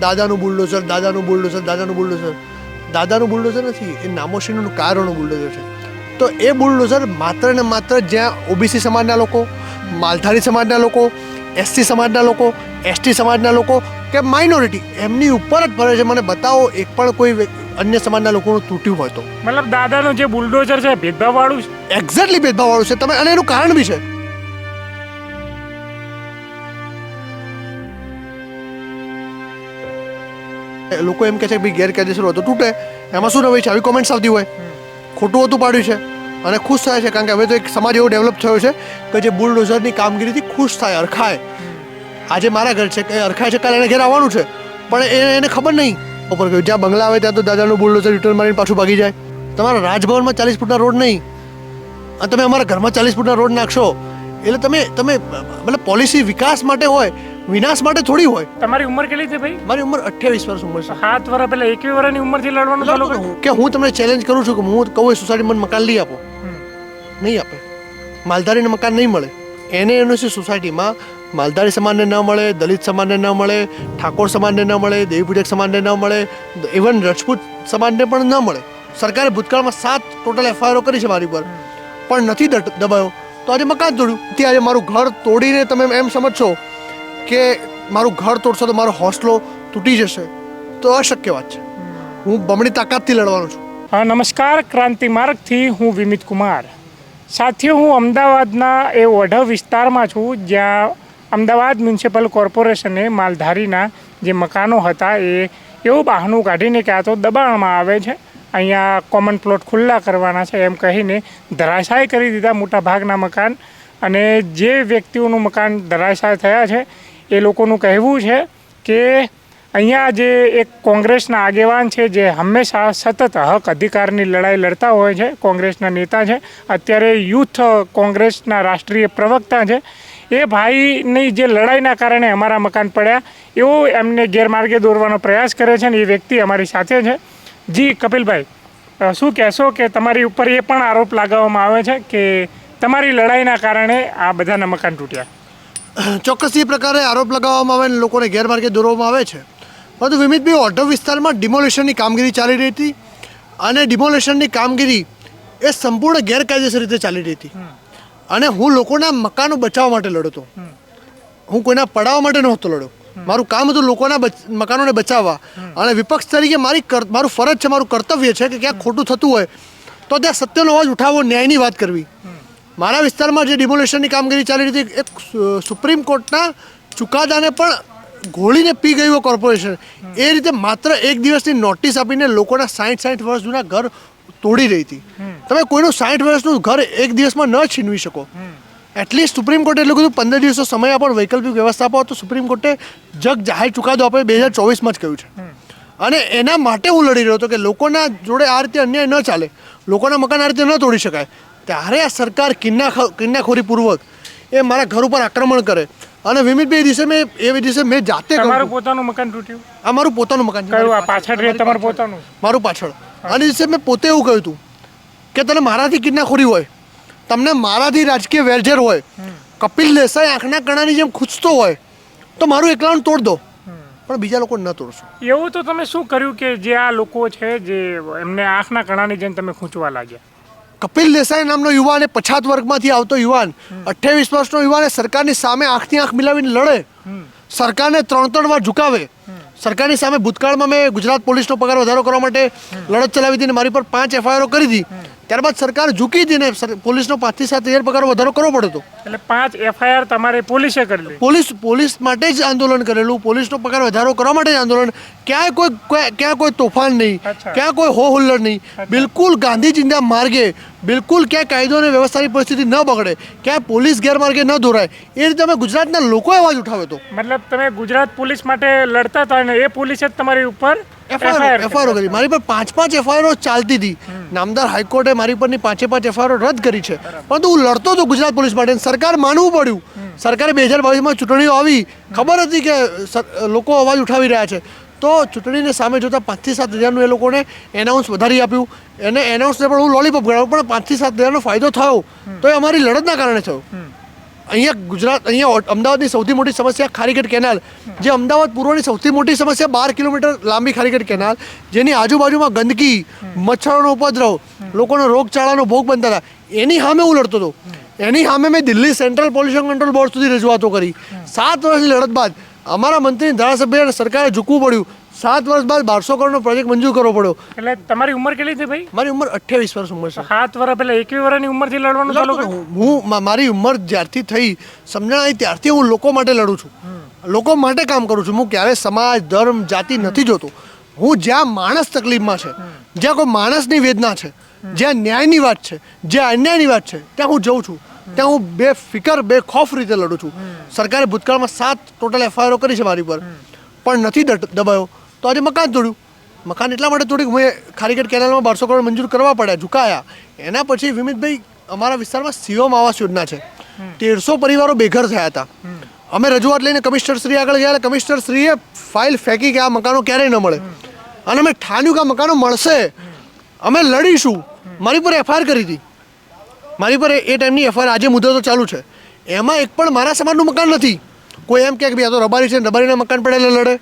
દાદાનું બુલડોઝર, દાદાનું બુલડોઝર, દાદાનું બુલડોઝર. દાદાનું બુલડોઝર નથી, એ નામોશીનું કારોનું બુલડોઝર છે. તો એ બુલડોઝર માત્ર ને માત્ર જ્યાં ઓબીસી સમાજના લોકો, માલધારી સમાજના લોકો, એસસી સમાજના લોકો, એસટી સમાજના લોકો કે માઇનોરિટી એમની ઉપર જ ફરે છે. મને બતાવો એક પણ કોઈ અન્ય સમાજના લોકોનું તૂટ્યું હોય તો. મતલબ દાદાનું જે બુલડોઝર છે ભેદભાવવાળું છે. એક્ઝેક્ટલી ભેદભાવવાળું છે. તમે અને એનું કારણ બી છે. લોકો એમ કહે છે કે ભાઈ ગેરકાયદેસર હોય તો તૂટે, એમાં શું નવાઈ છે? આવી કોમેન્ટ્સ આવતી હોય. ખોટું હતું પાડ્યું છે અને ખુશ થાય છે, કારણ કે હવે તો એક સમાજ એવો ડેવલપ થયો છે કે જે બુલડોઝરની કામગીરીથી ખુશ થાય, અરખાય. આજે મારા ઘર છે કે અરખાય છે, કાલે એને ઘેર આવવાનું છે, પણ એને ખબર નહીં ઉપર ગયું. જ્યાં બંગલા આવે ત્યાં તો દાદાનું બુલડોઝર રિટર્ન મારીને પાછું ભાગી જાય. તમારા રાજભવનમાં 40 ફૂટના રોડ નહીં અને તમે અમારા ઘરમાં 40 ફૂટના રોડ નાખશો એટલે તમે મતલબ પોલિસી વિકાસ માટે હોય, વિનાશ માટે થોડી હોય. તમારી ઉંમર કેટલી છે ભાઈ? મારી ઉંમર 28 વર્ષ ઉંમર છે. 7 વર્ષ પહેલા 21 વર્ષની ઉંમરથી લડવાનું ચાલુ કર્યું કે હું તમને ચેલેન્જ કરું છું કે હું કહું એ સોસાયટી મને મકાન લઈ આપો, નહીં આપે. માલધારીને મકાન નહીં મળે. એને એનું છે સોસાયટીમાં માલધારી સમાજને ન મળે, દલિત સમાજને ન મળે, ઠાકોર સમાજને ન મળે, દેવીપૂજક સમાજને ન મળે, ઇવન રજપૂત સમાજને પણ ન મળે. સરકારે ભૂતકાળમાં 7 ટોટલ એફઆઈઆરો કરી છે મારી પર, પણ નથી દબાયો. તો આજે મકાન તોડ્યું. આજે મારું ઘર તોડીને તમે એમ સમજશો કે મારું ઘર તોડશો તો મારો હોસ્ટેલો તૂટી જશે, તો અશક્ય વાત છે. હું બમણી તાકાતથી લડવાનો છું. હા, નમસ્કાર. ક્રાંતિ માર્ગથી હું વિમિત કુમાર. સાથીઓ, હું અમદાવાદના એ ઓઢવ વિસ્તારમાં છું, જ્યાં અમદાવાદ મ્યુનિસિપલ કોર્પોરેશને માલધારીના જે મકાનો હતા એ એવું બહાનું કાઢીને કે આ તો દબાણમાં આવે છે, અહીંયા કોમન પ્લોટ ખુલ્લા કરવાના છે એમ કહીને ધરાશાય કરી દીધા મોટા ભાગના મકાન. અને જે વ્યક્તિઓનું મકાન ધરાશાય થયા છે એ લોકોનું કહેવું છે કે અહીંયા જે એક કોંગ્રેસના આગેવાન છે જે હંમેશા સતત હક અધિકારની લડાઈ લડતા હોય છે, કોંગ્રેસના નેતા છે, અત્યારે યુથ કોંગ્રેસના રાષ્ટ્રીય પ્રવક્તા છે, એ ભાઈની જે લડાઈના કારણે અમારા મકાન પડ્યા એવો એમને ગેરમાર્ગે દોરવાનો પ્રયાસ કરે છે. ને એ વ્યક્તિ અમારી સાથે છે. જી કપિલભાઈ, શું કહેશો કે તમારી ઉપર એ પણ આરોપ લગાવવામાં આવે છે કે તમારી લડાઈના કારણે આ બધાના મકાન તૂટ્યા? ચોક્કસ એ પ્રકારે આરોપ લગાવવામાં આવે અને લોકોને ગેરમાર્ગે દોરવામાં આવે છે. પરંતુ વિમિતભાઈ, ઓઢવ વિસ્તારમાં ડિમોલેશનની કામગીરી ચાલી રહી હતી અને ડિમોલેશનની કામગીરી એ સંપૂર્ણ ગેરકાયદેસર રીતે ચાલી રહી હતી. અને હું લોકોના મકાનો બચાવવા માટે લડ્યો હતો. હું કોઈના પડાવવા માટે નહોતો લડ્યો. મારું કામ હતું લોકોના મકાનોને બચાવવા. અને વિપક્ષ તરીકે મારું ફરજ છે, મારું કર્તવ્ય છે કે ક્યાંક ખોટું થતું હોય તો ત્યાં સત્યનો અવાજ ઉઠાવવો, ન્યાયની વાત કરવી. મારા વિસ્તારમાં જે ડિમોલેશનની કામગીરી ચાલી રહી હતી, એક સુપ્રીમ કોર્ટના ચુકાદાને પણ ઘોળીને પી ગયું કોર્પોરેશન. એ રીતે માત્ર એક દિવસની નોટિસ આપીને લોકોના 60 વર્ષ જૂના ઘર તોડી રહી હતી. તમે કોઈનું 60 વર્ષનું ઘર એક દિવસમાં ન છીનવી શકો. એટલીસ્ટ સુપ્રીમ કોર્ટે એટલું કીધું 15 દિવસનો સમય આપો, વૈકલ્પિક વ્યવસ્થા આપો. તો સુપ્રીમ કોર્ટે જાહેર ચુકાદો આપણે 2024માં જ કહ્યું છે. અને એના માટે હું લડી રહ્યો હતો કે લોકોના જોડે આ રીતે અન્યાય ન ચાલે, લોકોના મકાન આ રીતે ન તોડી શકાય. ત્યારે આ સરકાર કિન્નાખોરીપૂર્વક એ મારા ઘર ઉપર આક્રમણ કરે. અને વિમિતભાઈ એ દિવસે મેં જાતે તમારું પોતાનું મકાન તૂટ્યું? આ મારું પોતાનું મકાન છે. કયું? આ પાછળ તમારું પોતાનું? મારું પાછળ. અને દિવસે મેં પોતે એવું કહ્યું હતું કે તને મારાથી કિન્નાખોરી હોય, તમને મારાથી રાજકીય વેરઝેર હોય, કપિલ દેસાઈ આંખના કણાની જેમ ખૂંચતો હોય તો મારું એકલાનું તોડ દો, પણ બીજા લોકો ન તોડશો. એવું તો તમે શું કર્યું કે જે આ લોકો છે જે એમને આંખના કણાની જેમ તમે ખૂંચવા લાગ્યા? કપિલ દેસાઈ નામનો યુવાન, એ પછાત વર્ગમાંથી આવતો યુવાન, 28 વર્ષનો યુવાન, સરકારની સામે આંખથી આંખ મિલાવીને લડે, સરકારને 3 વાર ઝુકાવે. સરકારની સામે ભૂતકાળમાં મેં ગુજરાત પોલીસનો પગાર વધારો કરવા માટે લડત ચલાવી હતી અને મારી પર 5 એફઆઈઆરો કરી હતી. ત્યારબાદ સરકાર ઝૂકી હતી ને પોલીસનો 5 થી 7 હજાર પગાર વધારો કરવો પડ્યો હતો. એટલે 5 એફઆઈઆર તમારે પોલીસે કરેલી? પોલીસ માટે જ આંદોલન કરેલું, પોલીસનો પગાર વધારો કરવા માટે જ આંદોલન. ક્યાં કોઈ તોફાન નહીં, ક્યાં કોઈ હો હુલ્લડ નહીં, બિલકુલ ગાંધીજીના માર્ગે, બિલકુલ ક્યાં કાયદો અને વ્યવસ્થાની પરિસ્થિતિ ન બગડે, ક્યાં પોલીસ ગેરમાર્ગે ન દોરાય, એ રીતે અમે ગુજરાતના લોકોએ અવાજ ઉઠાવ્યો હતો. મતલબ તમે ગુજરાત પોલીસ માટે લડતા હતા અને એ પોલીસે જ તમારી ઉપર એફઆઈઆરો કરી. મારી પર 5 એફઆઈઆરો ચાલતી હતી. નામદાર હાઈકોર્ટે મારી પરની 5 એફઆઈઆરો રદ કરી છે. પરંતુ હું લડતો હતો ગુજરાત પોલીસ માટે. સરકાર માનવું પડ્યું. સરકારે 2022માં ચૂંટણીઓ આવી, ખબર હતી કે લોકો અવાજ ઉઠાવી રહ્યા છે, તો ચૂંટણીને સામે જોતા 5 થી 7 હજારનું એ લોકોને એનાઉન્સ વધારી આપ્યું. એને એનાઉન્સને પણ હું લોલીપોપ ગણાવું, પણ 5 થી 7 હજારનો ફાયદો થયો તો એ અમારી લડતના કારણે થયો. અહીંયા અમદાવાદની સૌથી મોટી સમસ્યા ખારીગેટ કેનાલ, જે અમદાવાદ પૂર્વની સૌથી મોટી સમસ્યા 12 કિલોમીટર લાંબી ખારીગેટ કેનાલ, જેની આજુબાજુમાં ગંદકી, મચ્છરોનો ઉપદ્રવ, લોકોનો રોગચાળાનો ભોગ બનતા હતા, એની સામે હું લડતો હતો. એની સામે મેં Delhi central pollution control board સુધી રજૂઆતો કરી. 7 વર્ષની લડત બાદ અમારા મંત્રી, ધારાસભ્ય અને સરકારે ઝૂકવું પડ્યું. 7 વર્ષ બાદ 1200 કરોડનો પ્રોજેક્ટ મંજૂર કરવો પડ્યો. એટલે તમારી ઉંમર કેટલી છે ભાઈ? મારી ઉંમર 28 વર્ષ ઉંમર છે. 7 વર્ષ પહેલા 21 વર્ષની ઉંમરથી લડવાનું ચાલુ કર્યું? હું મારી ઉંમર જ્યારથી થઈ સમજણ આવી ત્યારથી હું લોકો માટે લડું છું, લોકો માટે કામ કરું છું. હું ક્યારેય સમાજ, ધર્મ, જાતિ નથી જોતો. હું જ્યાં માણસ તકલીફમાં છે, જ્યાં કોઈ માણસની વેદના છે, જ્યાં ન્યાયની વાત છે, જ્યાં અન્યાયની વાત છે, ત્યાં હું જઉં છું. ત્યાં હું બેફિકર, બેખોફ રીતે લડું છું. સરકારે ભૂતકાળમાં 7 ટોટલ FIR કરી છે મારી પર, પણ નથી દબાયો. તો આજે મકાન તોડ્યું. મકાન એટલા માટે તોડ્યું કે મેં ખારીગેટ કેનાલમાં 1200 કરોડ મંજૂર કરવા પડ્યા, ઝુકાયા. એના પછી વિમિતભાઈ, અમારા વિસ્તારમાં સીઓમ આવાસ યોજના છે. 1300 પરિવારો બેઘર થયા હતા. અમે રજૂઆત લઈને કમિશનર શ્રી આગળ ગયા. કમિશનર શ્રીએ ફાઇલ ફેંકી કે આ મકાનો ક્યારેય ન મળે. અને અમે ઠાન્યું કે આ મકાનો મળશે, અમે લડીશું. મારી પર FIR કરી હતી. મારી પર એ ટાઈમની FIR આજે મુદ્દો તો ચાલુ છે. એમાં એક પણ મારા સમાજનું મકાન નથી. કોઈ એમ કહે કે ભાઈ આ તો રબારી છે, રબારીના મકાન પડે લડે,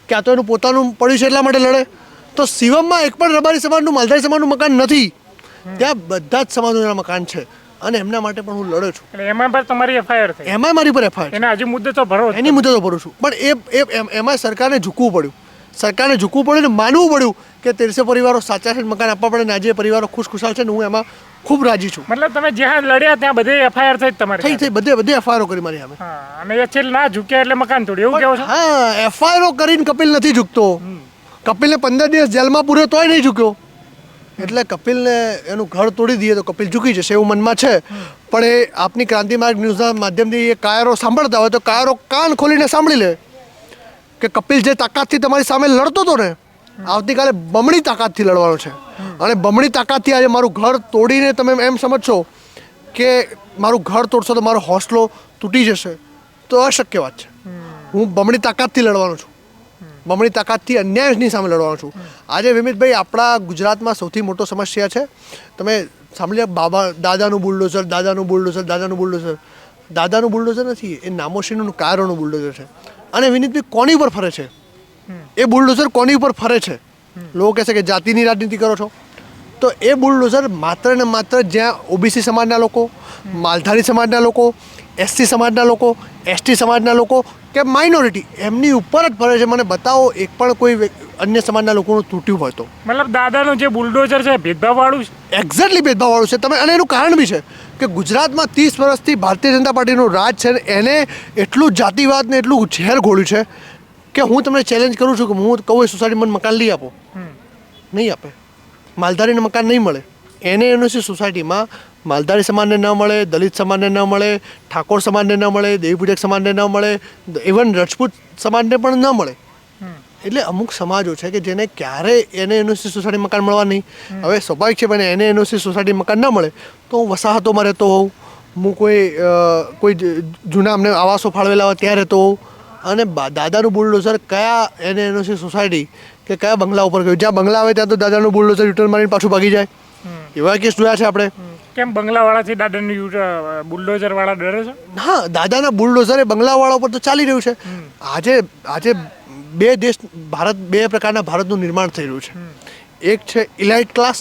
કે આ તો એનું પોતાનું પડ્યું છે એટલા માટે લડે. તો શિવમમાં એક પણ રબારી સમાજનું, માલધારી સમાજનું મકાન નથી. ત્યાં બધા જ સમાજોના મકાન છે અને એમના માટે પણ હું લડું છું. એટલે એમાં પર તમારી FIR થઈ? એમાં મારી પર FIR. એના હજી મુદ્દે તો ભરો, એની મુદ્દે તો ભરું છું. પણ એમાં સરકારને ઝૂકવું પડ્યું. સરકારને ઝૂકવું પડ્યું ને માનવું પડ્યું કે 1300 પરિવારો સાચા છે, મકાન આપવા પડે. ને આજે પરિવારો ખુશખુશાલ છે ને હું એમાં ખૂબ રાજી છું. મતલબ તમે જ્યાં લડ્યા ત્યાં બધે FIR થઈ તમારી? થઈ બધે FIR કરી મારી સામે. હા, અને એ છેલ્લે ના ઝૂક્યા એટલે મકાન તોડ્યું, એવું કેવો છો? હા, FIR કરીને કપિલ નથી ઝૂકતો. કપિલને 15 દિવસ જેલમાં પૂર્યો તોય નહીં ઝૂક્યો. એટલે કપિલને એનું ઘર તોડી દઈએ તો કપિલ ઝૂકી જશે એવું મનમાં છે. પણ એ આપની ક્રાંતિ માર્ગ ન્યૂઝના માધ્યમથી એ કાયરો સાંભળતા હોય તો કાયરો કાન ખોલીને સાંભળી લે કે કપિલ જે તાકાતથી તમારી સામે લડતો હતો ને, આવતીકાલે બમણી તાકાતથી લડવાનો છે. અને બમણી તાકાતથી આજે મારું ઘર તોડીને તમે એમ સમજશો કે મારું ઘર તોડશો તો મારો હોસલો તૂટી જશે, તો અશક્ય વાત છે. હું બમણી તાકાતથી લડવાનો છું. બમણી તાકાતથી અન્યાયની સામે લડવાનો છું. આજે વિમિતભાઈ, આપણા ગુજરાતમાં સૌથી મોટો સમસ્યા છે, તમે સાંભળ્યા, દાદાનું બુલડોઝર, દાદાનું બુલડોઝર, દાદાનું બુલડોઝર. દાદાનું બુલડોઝર નથી, એ નામોશીનું કાયરોનું બુલડોઝર છે. અને વિનીતભાઈ કોની ઉપર ફરે છે? એ બુલડોઝર કોની ઉપર ફરે છે? લોકો કહેશે કે જાતિની રાજનીતિ કરો છો. તો એ બુલડોઝર માત્ર ને માત્ર જ્યાં OBC સમાજના લોકો, માલધારી સમાજના લોકો, SC સમાજના લોકો, ST સમાજના લોકો કે માઇનોરિટી, એમની ઉપર જ ફરે છે. મને બતાવો એક પણ કોઈ અન્ય સમાજના લોકોનું તૂટ્યું હોય તો. મતલબ દાદાનું જે બુલડોઝર છે ભેદભાવવાળું છે? એક્ઝેક્ટલી ભેદભાવવાળું છે. તમે, અને એનું કારણ બી છે કે ગુજરાતમાં 30 વર્ષથી ભારતીય જનતા પાર્ટીનું રાજ છે ને એને એટલું જાતિવાદ ને એટલું ઝેર ઘોળ્યું છે કે હું તમને ચેલેન્જ કરું છું કે હું કહું એ સોસાયટીમાં મકાન લઈ આપો, નહીં આપે. માલધારીને મકાન નહીં મળે. NANOC સોસાયટીમાં માલધારી સમાજને ન મળે, દલિત સમાજને ન મળે, ઠાકોર સમાજને ન મળે, દેવીપૂજક સમાજને ન મળે, ઇવન રજપૂત સમાજને પણ ન મળે. એટલે અમુક સમાજો છે કે જેને ક્યારેય NANOC સોસાયટી મકાન મળવા નહીં. હવે સ્વાભાવિક છે પણ NANOC સોસાયટી મકાન ન મળે તો હું વસાહતોમાં રહેતો હોઉં, હું કોઈ જૂના અમને આવાસો ફાળવેલા હોય ત્યાં રહેતો હોઉં. અને દાદાનું બુલડોઝર કયા NANOC સોસાયટી કે કયા બંગલા ઉપર ગયું? જ્યાં બંગલા આવે ત્યાં તો દાદાનું બુલડોઝર યુટર્ન મારીને પાછું ભાગી જાય. એવા કેસ જોયા છે આપણે. કેમ બંગલાવાળાથી દાદાની બુલડોઝરવાળા ડરે છે? હા, દાદાના બુલડોઝર એ બંગલાવાળા ઉપર તો ચાલી રહ્યું છે. આજે બે દેશ, બે પ્રકારના ભારતનું નિર્માણ થઈ રહ્યું છે. એક છે ઇલાઇટ ક્લાસ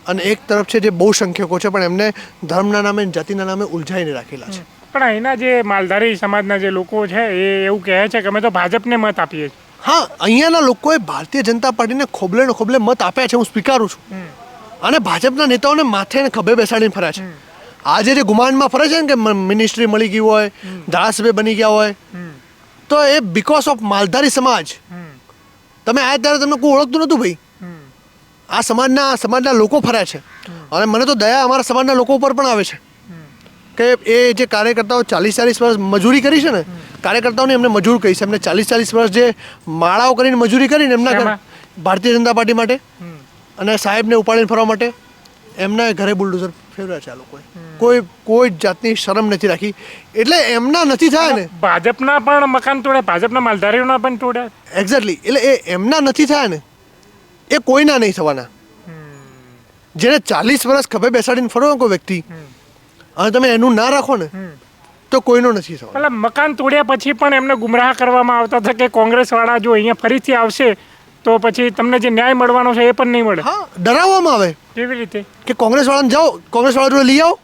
અને એક તરફ છે જે બહુસંખ્યકો છે પણ એમને ધર્મના નામે, જાતિના નામે ઉલઝાઈને રાખેલા છે. પણ અહીંના જે માલધારી સમાજના જે લોકો છે એ એવું કહે છે કે અમે તો ભાજપને મત આપીએ છીએ. હા, અહીંયાના લોકોએ ભારતીય જનતા પાર્ટીને ખોબલે ને ખોબલે મત આપ્યા છે, હું સ્વીકારું છું. અને ભાજપના નેતાઓને માથે ને ખભે બેસાડીને ફર્યા છે. આજે જે ગુમાનમાં ફરે છે ને કે મિનિસ્ટ્રી મળી ગઈ હોય, ધારાસભ્ય બની ગયા હોય, તો એ બીકોઝ ઓફ માલધારી સમાજ. તમે આયા ત્યારે તમને કોઈ ઓળખતું નહોતું ભાઈ. આ સમાજના લોકો ફર્યા છે. અને મને તો દયા અમારા સમાજના લોકો ઉપર પણ આવે છે કે એ જે કાર્યકર્તાઓ 40-40 વર્ષ મજૂરી કરી છે ને, કાર્યકર્તાઓને એમને મજૂર કહી છે. એમને 40-40 વર્ષ જે માળાઓ કરીને મજૂરી કરીને એમના ભારતીય જનતા પાર્ટી માટે અને સાહેબને ઉપાડીને ફરવા માટે એમના ઘરે બુલડોઝર ફેરવ્યા છે આ લોકોએ. કોઈ જાતની શરમ નથી રાખી. એટલે એમના નથી થયા ને. ભાજપના પણ મકાન તોડ્યા, ભાજપના માલધારીઓના પણ તોડ્યા. એક્ઝેક્ટલી. એટલે એ એમના નથી થયા ને, એ કોઈના નહીં થવાના. જેને 40 વર્ષ ખભે બેસાડીને ફરો કોઈ વ્યક્તિ અને તમે એનું ના રાખો ને, તો કોઈનો નથી સવાલ. મતલબ મકાન તોડ્યા પછી પણ એમને ગુમરાહ કરવામાં આવતા હતા કે કોંગ્રેસવાળા જો અહીંયા ફરીથી આવશે તો પછી તમને જે ન્યાય મળવાનો છે એ પણ નહીં મળે. હા, ડરાવવામાં આવે કેવી રીતે કે કોંગ્રેસવાળાને જાઓ, કોંગ્રેસવાળા જોડે લઈ આવો,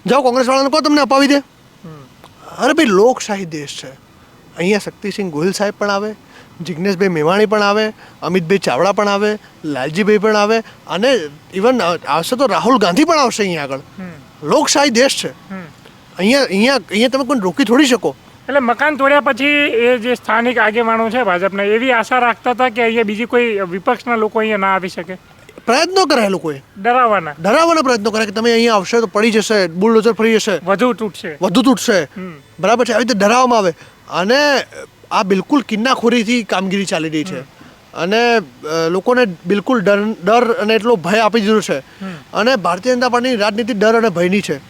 જાઓ કોંગ્રેસવાળાને કહો તમને અપાવી દે. અરે ભાઈ, લોકશાહી દેશ છે. અહીંયા શક્તિસિંહ ગોહિલ સાહેબ પણ આવે, જિજ્ઞેશભાઈ મેવાણી પણ આવે, અમિતભાઈ ચાવડા પણ આવે, લાલજીભાઈ પણ આવે, અને ઇવન આવશે તો રાહુલ ગાંધી પણ આવશે અહીંયા આગળ. લોકશાહી દેશ છે. અહીંયા તમે કોઈ રોકી થોડી શકો. એટલે મકાન તોડ્યા પછી એ જે સ્થાનિક આગેવાનો છે ભાજપના એવી આશા રાખતા હતા કે અહીંયા બીજી કોઈ વિપક્ષના લોકો અહીંયા ના આવી શકે. પ્રયત્નો કરે એ લોકોએ, ડરાવવાના પ્રયત્નો કરે કે તમે અહીંયા આવશે તો પડી જશે, બુલડોઝર ફરી જશે, વધુ તૂટશે. બરાબર છે. આવી રીતે ડરાવવામાં આવે. અને આ બિલકુલ કિન્નાખોરીથી કામગીરી ચાલી રહી છે. અને લોકોને બિલકુલ ડર અને એટલો ભય આપી દીધો છે. અને ભારતીય જનતા પાર્ટીની રાજનીતિ ડર અને ભયની છે.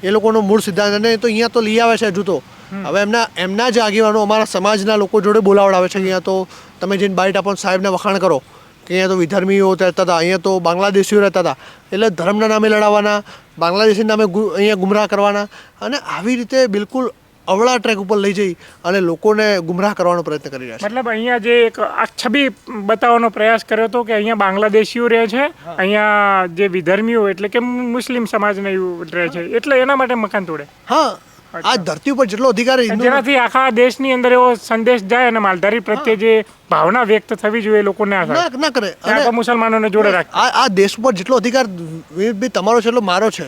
એ લોકોનો મૂળ સિદ્ધાંત. અને તો અહીંયા તો લઈ આવે છે હજુ તો. હવે એમના જ આગેવાનો અમારા સમાજના લોકો જોડે બોલાવડાવે છે. અહીંયા તો તમે જઈને બાઇટ આપો, સાહેબને વખાણ કરો કે અહીંયા તો વિધર્મીઓ રહેતા હતા, અહીંયા તો બાંગ્લાદેશીઓ રહેતા હતા, એટલે ધર્મના નામે લડાવવાના, બાંગ્લાદેશી નામે અહીંયા ગુમરાહ કરવાના. અને આવી રીતે બિલકુલ અવળા ટ્રેક ઉપર લઈ જઈ અને લોકોને ગુમરાહ કરવાનો પ્રયત્ન કરી રહ્યા છે. મતલબ અહીંયા જે એક આ છબી બતાવવાનો પ્રયાસ કર્યો હતો કે અહીંયા બાંગ્લાદેશીઓ રહે છે, અહીંયા જે વિધર્મીઓ એટલે કે મુસ્લિમ સમાજને રહે છે, એટલે એના માટે મકાન તોડે. હા, આ ધરતી ઉપર જેટલો અધિકાર જેનાથી આખા દેશની અંદર એવો સંદેશ જાય અને માલધારી પ્રત્યે જે ભાવના વ્યક્ત થવી જોઈએ લોકોને ના કરે. આખા મુસલમાનોને જોડે રાખે. આ દેશ ઉપર જેટલો અધિકાર તમારો છે એટલો મારો છે,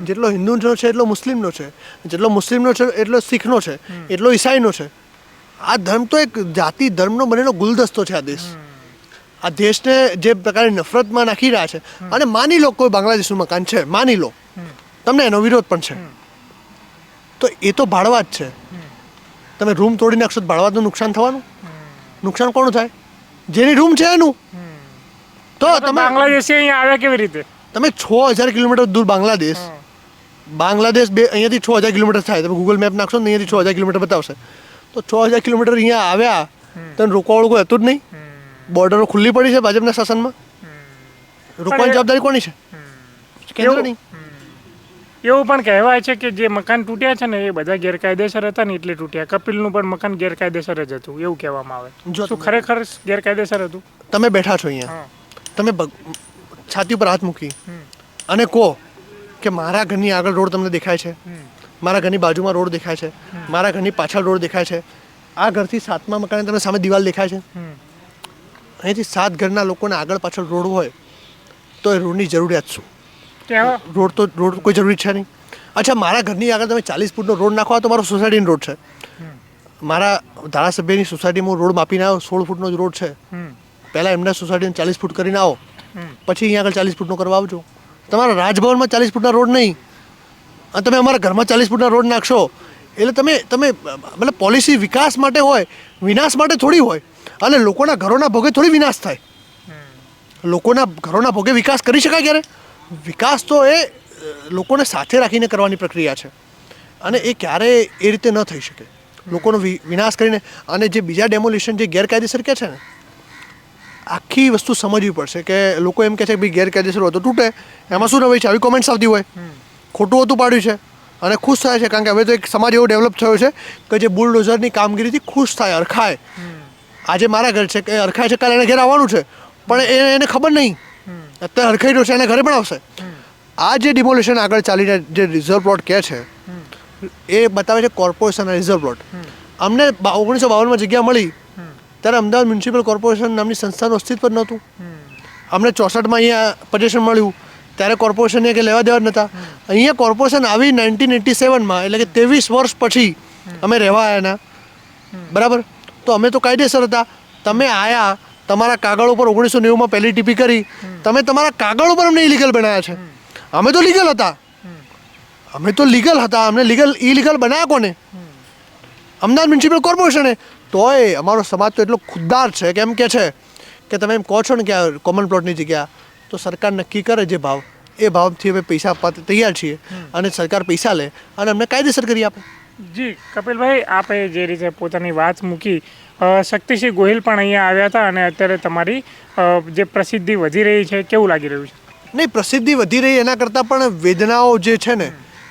જેટલો હિન્દુનો છે એટલો મુસ્લિમનો છે, જેટલો મુસ્લિમનો છે એટલો શીખનો છે, એટલો ઈસાઈનો છે. આ ધર્મ તો એક જાતિ ધર્મનો બનેલો ગુલદસ્તો છે આ દેશ. આ દેશને જે પ્રકારની નફરતમાં નાખી રહ્યા છે. અને માની લો કોઈ બાંગ્લાદેશનું મકાન છે, માની લો, તમને એનો વિરોધ પણ છે, તો એ તો ભાડવા જ છે. તમે રૂમ તોડી નાખશો તો ભાડવાનું નુકસાન થવાનું. નુકસાન કોનું થાય? જેની રૂમ છે એનું. તો તમે બાંગ્લાદેશી અહીંયા આવ્યા કેવી રીતે? તમે 6000 કિલોમીટર દૂર બાંગ્લાદેશ અહીંયાથી 6000 કિલોમીટર થાય. તમે ગૂગલ મેપ નાખશો ને અહીંયાથી 6000 કિલોમીટર બતાવશે. તો 6000 કિલોમીટર અહીંયા આવ્યા, તમે રોકવાવાળું કોઈ હતું જ નહીં. બોર્ડરો ખુલ્લી પડી છે ભાજપના શાસનમાં. રોકવાની જવાબદારી કોની છે? કેન્દ્રની. એવું પણ કહેવાય છે કે જે મકાન તૂટ્યા છે ને એ બધા ગેરકાયદેસર હતા ને એટલે તૂટ્યા. કપિલનું પણ મકાન ગેરકાયદેસર જ હતું એવું કહેવામાં આવે. શું ખરેખર ગેરકાયદેસર હતું? તમે બેઠા છો અહીંયા, તમે છાતી ઉપર હાથ મૂકી અને કહો કે મારા ઘરની આગળ રોડ તમને દેખાય છે, મારા ઘરની બાજુમાં રોડ દેખાય છે, મારા ઘરની પાછળ રોડ દેખાય છે, આ ઘરથી 7મા મકાને તમને સામે દિવાલ દેખાય છે. અહીંથી 7 ઘરના લોકોને આગળ પાછળ રોડ હોય તો એ રોડની જરૂરિયાત શું? રોડ કોઈ જરૂરી છે નહીં. અચ્છા, મારા ઘરની આગળ તમે 40 ફૂટનો રોડ નાખો તો મારો સોસાયટીનો રોડ છે. મારા ધારાસભ્યની સોસાયટીમાં રોડ માપીને આવ્યો, 16 ફૂટનો જ રોડ છે. પહેલાં એમના સોસાયટીને 40 ફૂટ કરીને આવો, પછી અહીંયા આગળ 40 ફૂટનો કરવા આવજો. તમારા રાજભવનમાં 40 ફૂટના રોડ નહીં અને તમે અમારા ઘરમાં 40 ફૂટના રોડ નાખશો એટલે તમે મતલબ પોલિસી વિકાસ માટે હોય, વિનાશ માટે થોડી હોય. અને લોકોના ઘરોના ભોગે થોડી વિનાશ થાય. લોકોના ઘરોના ભોગે વિકાસ કરી શકાય ક્યારે? વિકાસ તો એ લોકોને સાથે રાખીને કરવાની પ્રક્રિયા છે. અને એ ક્યારેય એ રીતે ન થઈ શકે. લોકોનો વિનાશ કરીને અને જે બીજા ડેમોલિશન જે ગેરકાયદેસર કે છે ને, આખી વસ્તુ સમજવી પડશે કે લોકો એમ કહે છે કે ભાઈ ગેરકાયદેસર હોય તો તૂટે, એમાં શું નવાઈ છે? આવી કોમેન્ટ્સ આવતી હોય. ખોટું હતું પાડ્યું છે અને ખુશ થાય છે, કારણ કે હવે તો એક સમાજ એવો ડેવલપ થયો છે કે જે બુલડોઝરની કામગીરીથી ખુશ થાય, અરખાય. આજે મારા ઘર છે કે અરખાય છે, કાલે એને ઘેર આવવાનું છે, પણ એને ખબર નહીં અત્યારે હરખાઈ રહ્યો છે, એને ઘરે પણ આવશે. આ જે ડિમોલેશન આગળ ચાલીને જે રિઝર્વ પ્લોટ કહે છે એ બતાવે છે કોર્પોરેશન રિઝર્વ પ્લોટ. અમને 1952માં જગ્યા મળી ત્યારે અમદાવાદ મ્યુનિસિપલ કોર્પોરેશન નામની સંસ્થાનું અસ્તિત્વ જ નહોતું. અમને 64માં અહીંયા પજેશન મળ્યું ત્યારે કોર્પોરેશનને કે લેવા દેવા જ નહોતા. અહીંયા કોર્પોરેશન આવી 1987માં, એટલે કે 23 વર્ષ પછી અમે રહેવા આવ્યા. બરાબર, તો અમે તો કાયદેસર હતા. તમે આયા, તમારા કાગળ ઉપર 1990માં પહેલી ટીપી કરી, તમે તમારા કાગળ ઉપર અમને ઇલીગલ બનાવ્યા છે. અમે તો લીગલ હતા. અમને ઇલીગલ બનાવ્યા કોને? અમદાવાદ મ્યુનિસિપલ કોર્પોરેશને. તોય અમારો સમાજ તો એટલો ખુદદાર છે કે એમ કે છે કે તમે એમ કહો છો ને કે આ કોમન પ્લોટની જગ્યા તો સરકાર નક્કી કરે જે ભાવ, એ ભાવથી અમે પૈસા આપવા તૈયાર છીએ. અને સરકાર પૈસા લે અને અમને કાયદેસર કરી આપે. જી કપિલભાઈ, આપે જે રીતે પોતાની વાત મૂકી, શક્તિસિંહ ગોહિલ પણ અહીંયા આવ્યા હતા અને અત્યારે તમારી જે પ્રસિદ્ધિ વધી રહી છે કેવું લાગી રહ્યું છે? નહીં, પ્રસિદ્ધિ વધી રહી એના કરતાં પણ વેદનાઓ જે છે ને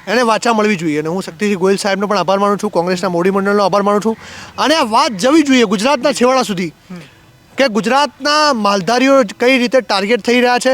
એને વાચા મળવી જોઈએ. અને હું શક્તિસિંહ ગોહિલ સાહેબનો પણ આભાર માનું છું, કોંગ્રેસના મોડી મંડળનો આભાર માનું છું. અને આ વાત જવી જોઈએ ગુજરાતના છેવાડા સુધી કે ગુજરાતના માલધારીઓ કઈ રીતે ટાર્ગેટ થઈ રહ્યા છે.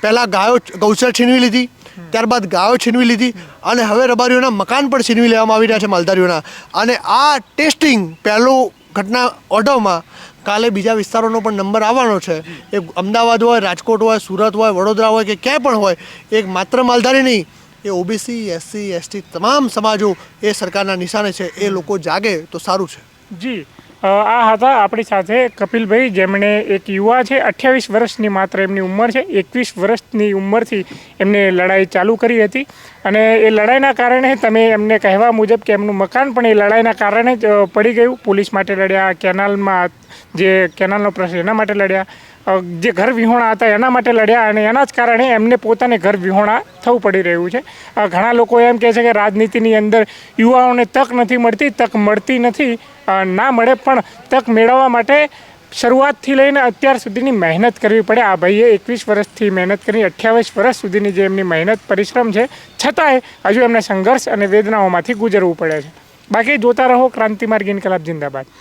પહેલાં ગાયો ગૌચર છીનવી લીધી, ત્યારબાદ ગાયો છીનવી લીધી અને હવે રબારીઓના મકાન પણ છીનવી લેવામાં આવી રહ્યા છે માલધારીઓના. અને આ ટેસ્ટિંગ પહેલું ઘટના ઓઢવમાં કાલે બીજા વિસ્તારોનો પણ નંબર આવવાનો છે. એ અમદાવાદ હોય, રાજકોટ હોય, સુરત હોય, વડોદરા હોય કે ક્યાંય પણ હોય, એક માત્ર માલધારી નહીં, એ ઓબીસી, એસસી, એસટી તમામ સમાજો એ સરકારના નિશાને છે. એ લોકો જાગે તો સારું છે. જી, આ હતા આપણી સાથે કપિલભાઈ, જેમણે એક યુવા છે, 28 વર્ષની માત્ર એમની ઉંમર છે, 21 વર્ષની ઉંમરથી એમને લડાઈ ચાલુ કરી હતી. અને એ લડાઈના કારણે તમે એમને કહેવા મુજબ કે એમનું મકાન પણ એ લડાઈના કારણે જ પડી ગયું. પોલીસ માટે લડ્યા, કેનાલમાં જે કેનાલનો પ્રશ્ન એના માટે લડ્યા, જે ઘર વિહોણા હતા એના માટે લડ્યા અને એના જ કારણે એમને પોતાને ઘર વિહોણા થવું પડી રહ્યું છે. ઘણા લોકો એમ કહે છે કે રાજનીતિની અંદર યુવાઓને તક નથી મળતી, તક મળતી નથી, ના મળે પણ તક મેળવવા માટે શરૂઆતથી લઈને અત્યાર સુધીની મહેનત કરવી પડે. આ ભાઈએ 21 વર્ષથી મહેનત કરી, 28 વર્ષ સુધીની જે એમની મહેનત પરિશ્રમ છે, છતાંય હજુ એમને સંઘર્ષ અને વેદનાઓમાંથી ગુજરવું પડે છે. બાકી જોતા રહો ક્રાંતિમાર્ગ ઇન્કલાબ જિંદાબાદ.